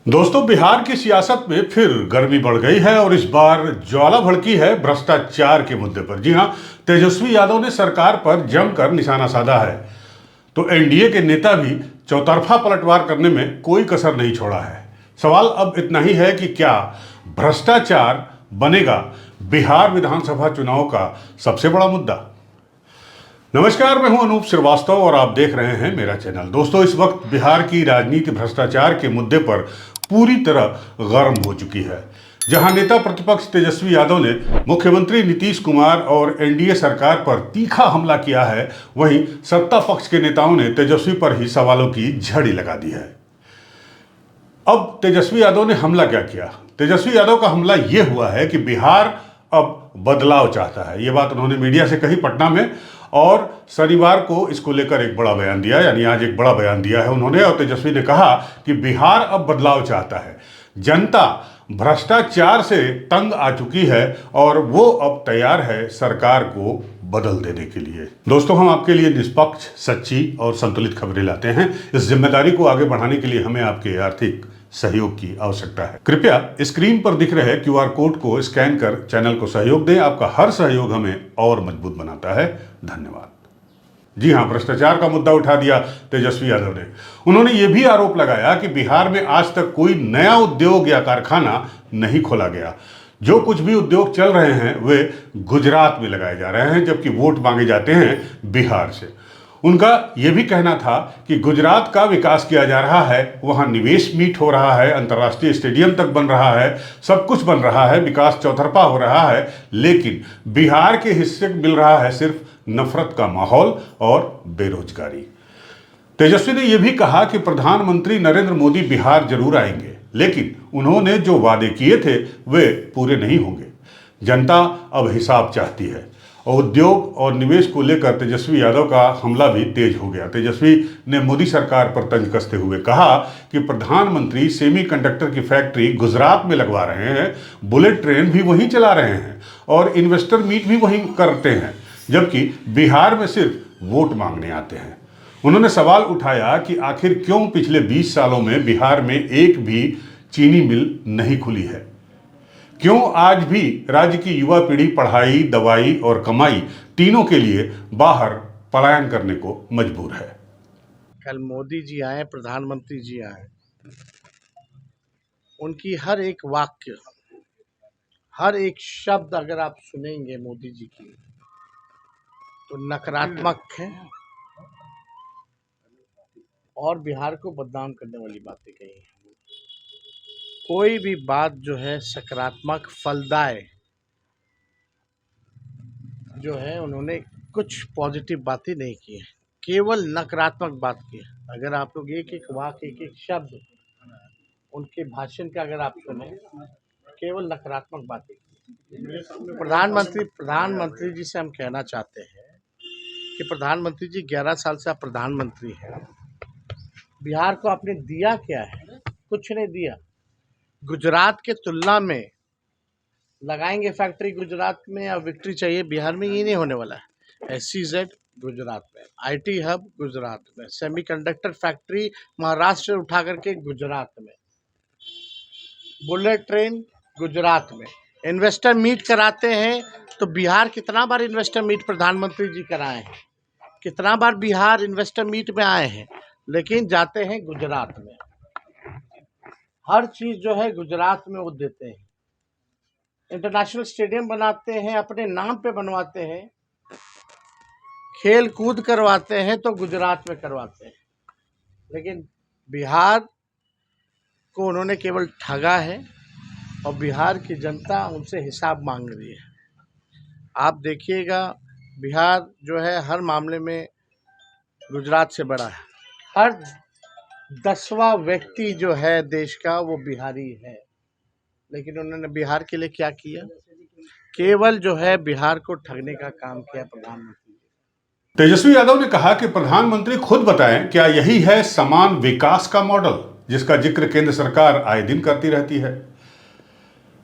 दोस्तों, बिहार की सियासत में फिर गर्मी बढ़ गई है और इस बार ज्वाला भड़की है भ्रष्टाचार के मुद्दे पर। जी हां, तेजस्वी यादव ने सरकार पर जमकर निशाना साधा है तो एनडीए के नेता भी चौतरफा पलटवार करने में कोई कसर नहीं छोड़ा है। सवाल अब इतना ही है कि क्या भ्रष्टाचार बनेगा बिहार विधानसभा चुनाव का सबसे बड़ा मुद्दा। नमस्कार, मैं हूं अनूप श्रीवास्तव और आप देख रहे हैं मेरा चैनल। दोस्तों, इस वक्त बिहार की राजनीति भ्रष्टाचार के मुद्दे पर पूरी तरह गर्म हो चुकी है। जहां नेता प्रतिपक्ष तेजस्वी यादव ने मुख्यमंत्री नीतीश कुमार और एनडीए सरकार पर तीखा हमला किया है, वहीं सत्ता पक्ष के नेताओं ने तेजस्वी पर ही सवालों की झड़ी लगा दी है। अब तेजस्वी यादव ने हमला क्या किया? तेजस्वी यादव का हमला यह हुआ है कि बिहार अब बदलाव चाहता है। ये बात उन्होंने मीडिया से कही पटना में, और शनिवार को इसको लेकर एक बड़ा बयान दिया, यानी आज एक बड़ा बयान दिया है उन्होंने। और तेजस्वी ने कहा कि बिहार अब बदलाव चाहता है, जनता भ्रष्टाचार से तंग आ चुकी है और वो अब तैयार है सरकार को बदल देने के लिए। दोस्तों, हम आपके लिए निष्पक्ष, सच्ची और संतुलित खबरें लाते हैं। इस जिम्मेदारी को आगे बढ़ाने के लिए हमें आपके आर्थिक सहयोग की आवश्यकता है। कृपया स्क्रीन पर दिख रहे क्यूआर कोड को स्कैन कर चैनल को सहयोग दें। आपका हर सहयोग हमें और मजबूत बनाता है। धन्यवाद। जी हां, भ्रष्टाचार का मुद्दा उठा दिया तेजस्वी यादव ने। उन्होंने यह भी आरोप लगाया कि बिहार में आज तक कोई नया उद्योग या कारखाना नहीं खोला गया। जो कुछ भी उद्योग चल रहे हैं वे गुजरात में लगाए जा रहे हैं, जबकि वोट मांगे जाते हैं बिहार से। उनका यह भी कहना था कि गुजरात का विकास किया जा रहा है, वहां निवेश मीट हो रहा है, अंतर्राष्ट्रीय स्टेडियम तक बन रहा है, सब कुछ बन रहा है, विकास चौतरफा हो रहा है, लेकिन बिहार के हिस्से मिल रहा है सिर्फ नफरत का माहौल और बेरोजगारी। तेजस्वी ने यह भी कहा कि प्रधानमंत्री नरेंद्र मोदी बिहार जरूर आएंगे, लेकिन उन्होंने जो वादे किए थे वे पूरे नहीं होंगे। जनता अब हिसाब चाहती है। और उद्योग और निवेश को लेकर तेजस्वी यादव का हमला भी तेज हो गया। तेजस्वी ने मोदी सरकार पर तंज कसते हुए कहा कि प्रधानमंत्री सेमीकंडक्टर की फैक्ट्री गुजरात में लगवा रहे हैं, बुलेट ट्रेन भी वहीं चला रहे हैं और इन्वेस्टर मीट भी वहीं करते हैं, जबकि बिहार में सिर्फ वोट मांगने आते हैं। उन्होंने सवाल उठाया कि आखिर क्यों पिछले 20 सालों में बिहार में एक भी चीनी मिल नहीं खुली है, क्यों आज भी राज्य की युवा पीढ़ी पढ़ाई, दवाई और कमाई तीनों के लिए बाहर पलायन करने को मजबूर है। कल मोदी जी आए, प्रधानमंत्री जी आए, उनकी हर एक वाक्य, हर एक शब्द अगर आप सुनेंगे मोदी जी की तो नकारात्मक है और बिहार को बदनाम करने वाली बातें कही हैं। कोई भी बात जो है सकारात्मक, फलदायी जो है, उन्होंने कुछ पॉजिटिव बातें नहीं की है, केवल नकारात्मक बात की है। अगर आप लोग एक एक वाक्य, एक एक शब्द उनके भाषण का अगर आप सुने, केवल नकारात्मक बातें। प्रधानमंत्री जी से हम कहना चाहते हैं कि प्रधानमंत्री जी 11 साल से आप प्रधानमंत्री हैं। बिहार को आपने दिया क्या है? कुछ नहीं दिया। गुजरात के तुलना में लगाएंगे फैक्ट्री गुजरात में या विक्ट्री चाहिए बिहार में, ये नहीं होने वाला है। SEZ गुजरात में, IT हब गुजरात में, सेमीकंडक्टर फैक्ट्री महाराष्ट्र से उठा करके गुजरात में, बुलेट ट्रेन गुजरात में, इन्वेस्टर मीट कराते हैं। तो बिहार कितना बार इन्वेस्टर मीट प्रधानमंत्री जी कराए हैं, कितना बार बिहार इन्वेस्टर मीट में आए हैं, लेकिन जाते हैं गुजरात में। हर चीज जो है गुजरात में वो देते हैं। इंटरनेशनल स्टेडियम बनाते हैं, अपने नाम पे बनवाते हैं, खेल कूद करवाते हैं तो गुजरात में करवाते हैं, लेकिन बिहार को उन्होंने केवल ठगा है और बिहार की जनता उनसे हिसाब मांग रही है। आप देखिएगा, बिहार जो है हर मामले में गुजरात से बड़ा है। हर 10वां व्यक्ति जो है देश का वो बिहारी है, लेकिन उन्होंने बिहार के लिए क्या किया? केवल जो है बिहार को ठगने का काम किया प्रधानमंत्री। तेजस्वी यादव ने कहा कि प्रधानमंत्री खुद बताएं, क्या यही है समान विकास का मॉडल जिसका जिक्र केंद्र सरकार आए दिन करती रहती है।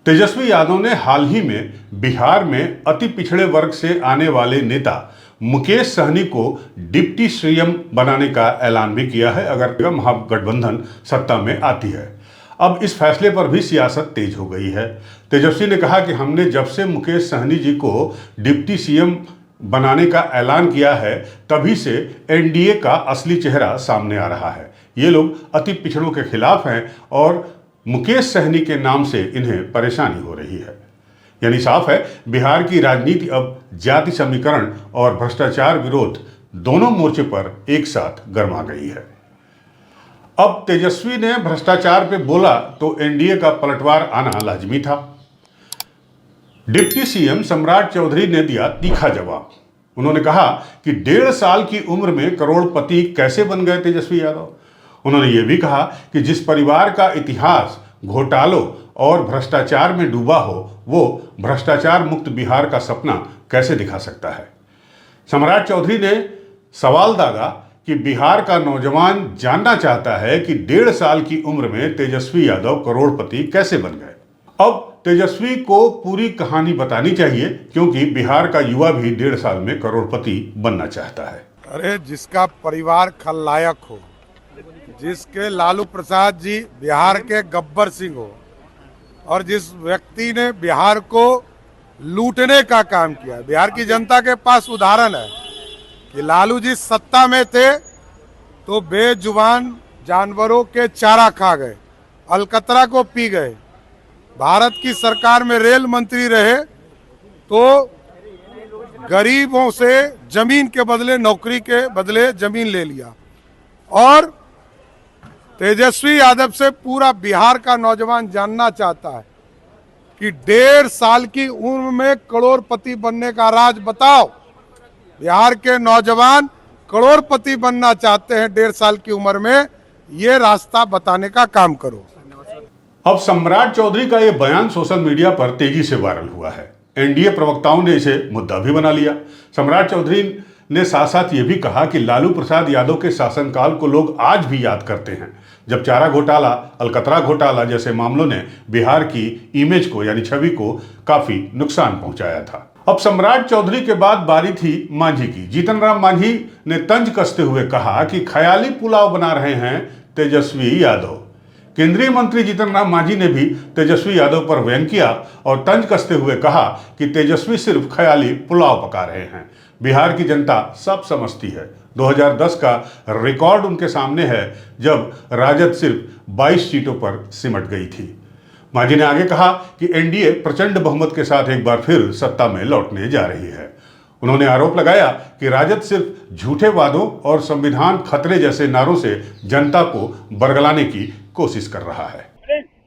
तेजस्वी यादव ने हाल ही में बिहार में अति पिछड़े वर्ग से आने वाले नेता मुकेश सहनी को डिप्टी सीएम बनाने का ऐलान भी किया है अगर महागठबंधन सत्ता में आती है। अब इस फैसले पर भी सियासत तेज हो गई है। तेजस्वी ने कहा कि हमने जब से मुकेश सहनी जी को डिप्टी सीएम बनाने का ऐलान किया है तभी से एनडीए का असली चेहरा सामने आ रहा है। ये लोग अति पिछड़ों के खिलाफ हैं और मुकेश सहनी के नाम से इन्हें परेशानी हो रही है। यानी साफ है, बिहार की राजनीति अब जाति समीकरण और भ्रष्टाचार विरोध दोनों मोर्चे पर एक साथ गर्मा गई है। अब तेजस्वी ने भ्रष्टाचार पे बोला तो एनडीए का पलटवार आना लाजमी था। डिप्टी सीएम सम्राट चौधरी ने दिया तीखा जवाब। उन्होंने कहा कि 1.5 साल की उम्र में करोड़पति कैसे बन गए तेजस्वी यादव। उन्होंने ये भी कहा कि जिस परिवार का इतिहास घोटालों और भ्रष्टाचार में डूबा हो वो भ्रष्टाचार मुक्त बिहार का सपना कैसे दिखा सकता है। सम्राट चौधरी ने सवाल दागा कि बिहार का नौजवान जानना चाहता है कि 1.5 साल की उम्र में तेजस्वी यादव करोड़पति कैसे बन गए। अब तेजस्वी को पूरी कहानी बतानी चाहिए क्योंकि बिहार का युवा भी 1.5 साल में करोड़पति बनना चाहता है। अरे जिसका परिवार खलनायक हो, जिसके लालू प्रसाद जी बिहार के गब्बर सिंह हो और जिस व्यक्ति ने बिहार को लूटने का काम किया, बिहार की जनता के पास उदाहरण है कि लालू जी सत्ता में थे तो बेजुबान जानवरों के चारा खा गए, अलकतरा को पी गए। भारत की सरकार में रेल मंत्री रहे तो गरीबों से जमीन के बदले, नौकरी के बदले जमीन ले लिया। और तेजस्वी यादव से पूरा बिहार का नौजवान जानना चाहता है कि 1.5 साल की उम्र में करोड़पति बनने का राज बताओ। बिहार के नौजवान करोड़पति बनना चाहते हैं 1.5 साल की उम्र में, ये रास्ता बताने का काम करो। अब सम्राट चौधरी का यह बयान सोशल मीडिया पर तेजी से वायरल हुआ है। एनडीए प्रवक्ताओं ने इसे मुद्दा भी बना लिया। सम्राट चौधरी ने साथ साथ ये भी कहा कि लालू प्रसाद यादव के शासनकाल को लोग आज भी याद करते हैं, जब चारा घोटाला, अलकतरा घोटाला जैसे मामलों ने बिहार की इमेज को यानी छवि को काफी नुकसान पहुंचाया था। अब सम्राट चौधरी के बाद बारी थी मांझी की। जीतन राम मांझी ने तंज कसते हुए कहा कि ख्याली पुलाव बना रहे हैं तेजस्वी यादव। केंद्रीय मंत्री जीतन राम मांझी ने भी तेजस्वी यादव पर व्यंग किया और तंज कसते हुए कहा कि तेजस्वी सिर्फ ख्याली पुलाव पका रहे हैं। बिहार की जनता सब समझती है। 2010 का रिकॉर्ड उनके सामने है जब राजद सिर्फ 22 सीटों पर सिमट गई थी। मांझी ने आगे कहा कि एनडीए प्रचंड बहुमत के साथ एक बार फिर सत्ता में लौटने जा रही है। उन्होंने आरोप लगाया कि राजद सिर्फ झूठे वादों और संविधान खतरे जैसे नारों से जनता को बरगलाने की कोशिश कर रहा है।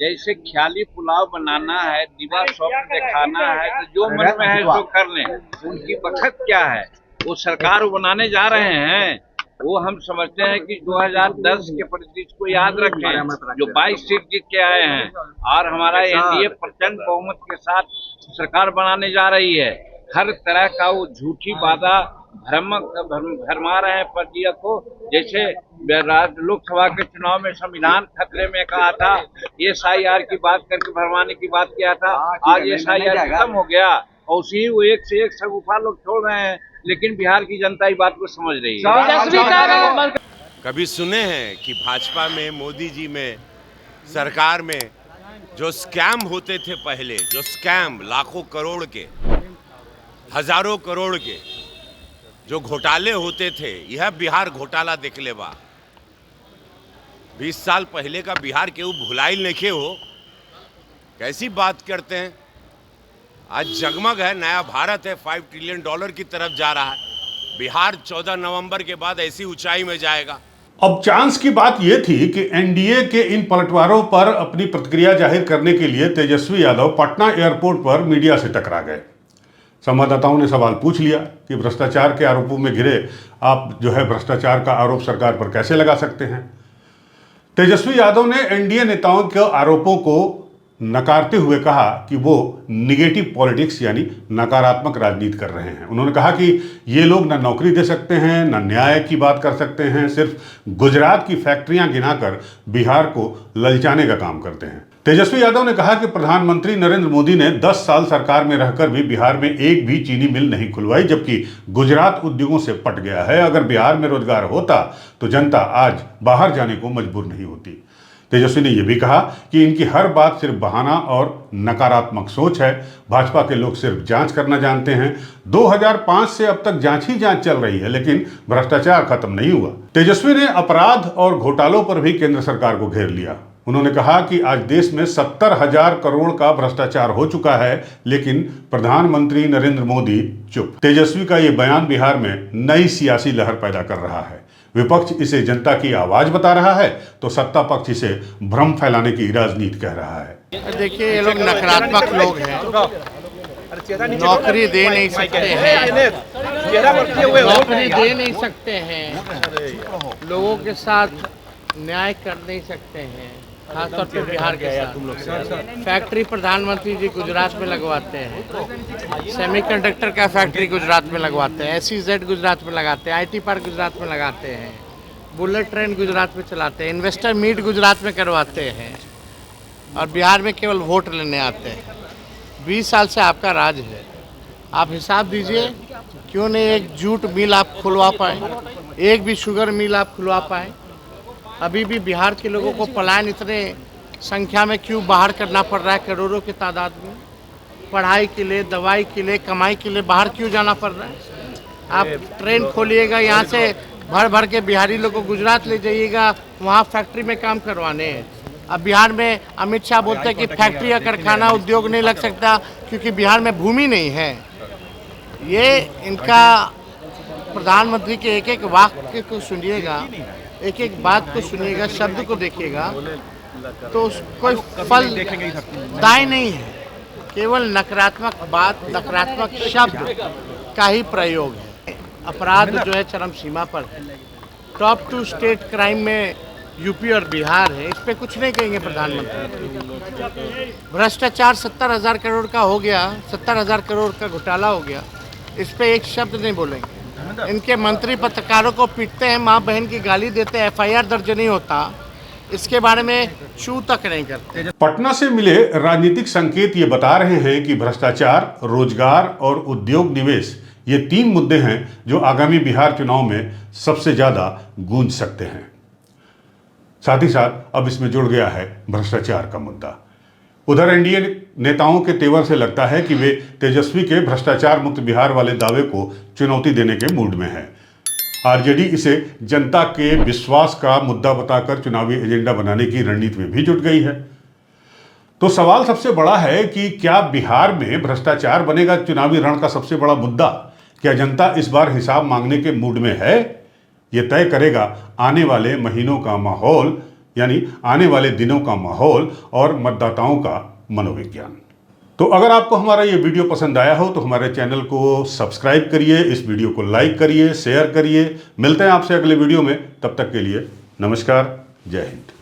जैसे ख्याली पुलाव बनाना है, दीवा स्वप्न दिखाना है तो जो मन में है वो कर लें। उनकी बखत क्या है, वो सरकार बनाने जा रहे हैं। वो हम समझते हैं कि 2010 के परिदृश्य को याद रखें, जो 22 सीट जीत के आए हैं और हमारा एनडीए प्रचंड बहुमत के साथ सरकार बनाने जा रही है। हर तरह का वो झूठी वादा भरमा रहे हैं प्रक्रिया को। जैसे लोकसभा के चुनाव में संविधान खतरे में कहा था, एसआईआर की बात करके भरमाने की बात किया था। आज एसआईआर खत्म हो गया और उसी वो एक से एक सगुफा लोग छोड़ रहे हैं, लेकिन बिहार की जनता इस बात को समझ रही है। कभी सुने हैं कि भाजपा में, मोदी जी में, सरकार में जो स्कैम होते थे पहले, जो स्कैम लाखों करोड़ के, हजारों करोड़ के जो घोटाले होते थे, यह बिहार घोटाला देख ले बा। 20 साल पहले का बिहार के वो भुलाई लेखे हो, कैसी बात करते हैं। आज जगमग है, नया भारत है, $5 ट्रिलियन की तरफ जा रहा है। बिहार 14 नवंबर के बाद ऐसी ऊंचाई में जाएगा। अब चांस की बात यह थी कि एनडीए के इन पलटवारों पर अपनी प्रतिक्रिया जाहिर करने के लिए तेजस्वी यादव पटना एयरपोर्ट पर मीडिया से टकरा गए। संवाददाताओं ने सवाल पूछ लिया कि भ्रष्टाचार के आरोपों में घिरे आप जो है भ्रष्टाचार का आरोप सरकार पर कैसे लगा सकते हैं। तेजस्वी यादव ने एनडीए नेताओं के आरोपों को नकारते हुए कहा कि वो निगेटिव पॉलिटिक्स यानी नकारात्मक राजनीति कर रहे हैं। उन्होंने कहा कि ये लोग ना नौकरी दे सकते हैं, ना न्याय की बात कर सकते हैं, सिर्फ गुजरात की फैक्ट्रियां गिनाकर बिहार को ललचाने का काम करते हैं। तेजस्वी यादव ने कहा कि प्रधानमंत्री नरेंद्र मोदी ने 10 साल सरकार में रहकर भी बिहार में एक भी चीनी मिल नहीं खुलवाई, जबकि गुजरात उद्योगों से पट गया है। अगर बिहार में रोजगार होता तो जनता आज बाहर जाने को मजबूर नहीं होती। तेजस्वी ने यह भी कहा कि इनकी हर बात सिर्फ बहाना और नकारात्मक सोच है। भाजपा के लोग सिर्फ जांच करना जानते हैं। 2005 से अब तक जांच ही जांच चल रही है, लेकिन भ्रष्टाचार खत्म नहीं हुआ। तेजस्वी ने अपराध और घोटालों पर भी केंद्र सरकार को घेर लिया। उन्होंने कहा कि आज देश में 70,000 करोड़ का भ्रष्टाचार हो चुका है, लेकिन प्रधानमंत्री नरेंद्र मोदी चुप। तेजस्वी का ये बयान बिहार में नई सियासी लहर पैदा कर रहा है। विपक्ष इसे जनता की आवाज बता रहा है, तो सत्ता पक्ष इसे भ्रम फैलाने की राजनीति कह रहा है। देखिए, ये लोग नकारात्मक लोग हैं, नौकरी दे नहीं सकते हैं, नौकरी दे नहीं सकते हैं, लोगों के साथ न्याय कर नहीं सकते हैं, खासतौर पे बिहार के साथ। फैक्ट्री प्रधानमंत्री जी गुजरात में लगवाते हैं, सेमीकंडक्टर का फैक्ट्री गुजरात में लगवाते हैं, SEZ गुजरात में लगाते हैं, IT पार्क गुजरात में लगाते हैं, बुलेट ट्रेन गुजरात में चलाते हैं, इन्वेस्टर मीट गुजरात में करवाते हैं, और बिहार में केवल वोट लेने आते हैं। 20 साल से आपका राज है, आप हिसाब दीजिए, क्यों नहीं एक जूट मिल आप खुलवा पाए, एक भी शुगर मिल आप खुलवा पाए। अभी भी बिहार के लोगों को पलायन इतने संख्या में क्यों बाहर करना पड़ रहा है, करोड़ों की तादाद में, पढ़ाई के लिए, दवाई के लिए, कमाई के लिए बाहर क्यों जाना पड़ रहा है। आप ट्रेन खोलिएगा, यहाँ से भर भर के बिहारी लोग को गुजरात ले जाइएगा, वहाँ फैक्ट्री में काम करवाने हैं। अब बिहार में अमित शाह बोलते हैं कि फैक्ट्री या कारखाना उद्योग नहीं लग सकता क्योंकि बिहार में भूमि नहीं है। ये इनका प्रधानमंत्री के एक एक वाक्य को सुनिएगा, एक एक बात को सुनिएगा, शब्द को देखिएगा, तो कोई फल दाएं नहीं है, केवल नकारात्मक बात, नकारात्मक शब्द का ही प्रयोग है। अपराध जो है चरम सीमा पर है। टॉप 2 स्टेट क्राइम में यूपी और बिहार है, इस पे कुछ नहीं कहेंगे प्रधानमंत्री। भ्रष्टाचार 70,000 करोड़ का हो गया, 70,000 करोड़ का घोटाला हो गया, इस पे एक शब्द नहीं बोलेंगे। इनके मंत्री पत्रकारों को पीटते हैं, माँ बहन की गाली देते हैं, FIR दर्ज नहीं होता, इसके बारे में चू तक नहीं करते। पटना से मिले राजनीतिक संकेत ये बता रहे हैं कि भ्रष्टाचार, रोजगार और उद्योग निवेश ये 3 मुद्दे हैं जो आगामी बिहार चुनाव में सबसे ज्यादा गूंज सकते हैं। साथ ही साथ अब इसमें जुड़ गया है भ्रष्टाचार का मुद्दा। उधर एनडीए नेताओं के तेवर से लगता है कि वे तेजस्वी के भ्रष्टाचार मुक्त बिहार वाले दावे को चुनौती देने के मूड में है। आरजेडी इसे जनता के विश्वास का मुद्दा बताकर चुनावी एजेंडा बनाने की रणनीति में भी जुट गई है। तो सवाल सबसे बड़ा है कि क्या बिहार में भ्रष्टाचार बनेगा चुनावी रण का सबसे बड़ा मुद्दा? क्या जनता इस बार हिसाब मांगने के मूड में है? ये तय करेगा आने वाले महीनों का माहौल, यानी आने वाले दिनों का माहौल और मतदाताओं का मनोविज्ञान। तो अगर आपको हमारा ये वीडियो पसंद आया हो तो हमारे चैनल को सब्सक्राइब करिए, इस वीडियो को लाइक करिए, शेयर करिए। मिलते हैं आपसे अगले वीडियो में, तब तक के लिए नमस्कार, जय हिंद।